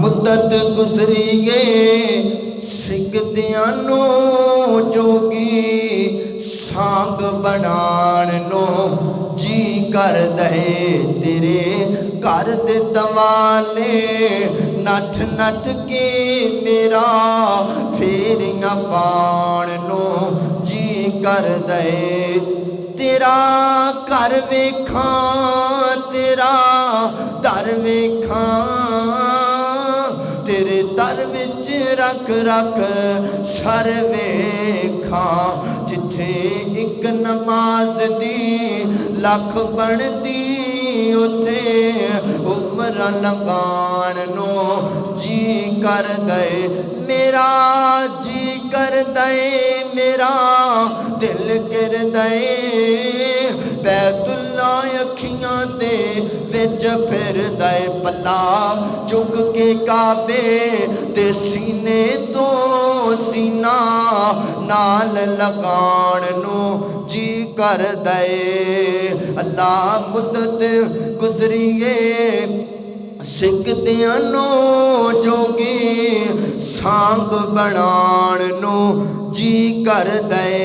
मुद्दत गुजरी गए सिकदियां नो जोगी सांग बनाण नो जी कर दे तेरे घर दे दवाले नठ नठ के मेरा फेरियां पाण नो जी कर दे तेरा घर वेखां तेरा दर वेखां तेरे दर विच रख रख सर वेखां जिथे एक नमाज दी लख बनदी उथे उम्र लगाण नो जी कर दे मेरा जी कर दे मेरा दिल कर दे बैतुल्ला अखियां दे विच फिर दे पल्ला चुक के काबे ते सीने तो सीना नाल लगाण नो जी कर दे अल्लाह मुद्दत गुजरी गए सिकदियां नो जोगी सांग बनाण नो जी कर दे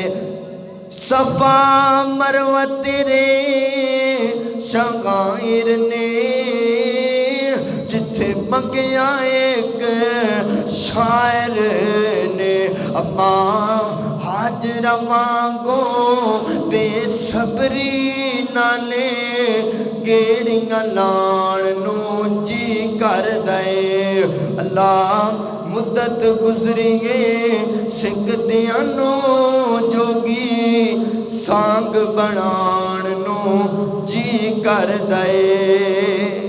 सफा मरवा तेरे शगाइर ने जिथे मंगिया एक शायर ने अम्मा हाजरा वांगो बेसबरी नाले गेड़ियां लाण नू जी कर दे अल्लाह मुद्दत गुजरी गए सिकदियां नो जोगी सांग बनाण नू जी कर दे।